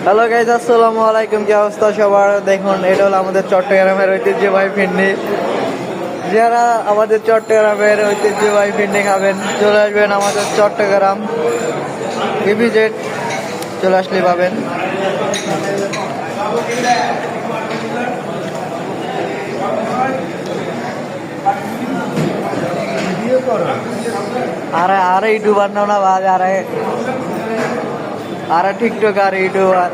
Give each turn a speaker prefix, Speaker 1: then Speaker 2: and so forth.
Speaker 1: Hello guys, আসসালামু আলাইকুম। কি অবস্থা সবার? দেখুন, এটা হলো আমাদের চট্টগ্রামের ঐতিহ্যবাহী ফিরনি। যারা আমাদের চট্টগ্রামের ঐতিহ্যবাহী ফিরনি খাবেন, চলে আসবেন আমাদের চট্টগ্রাম ইপিজেড। চলে আসলে পাবেন। আরে আরে ইউটিউবার নাও না ভাই, আরে আরে টিকটকার ইউটিউবার।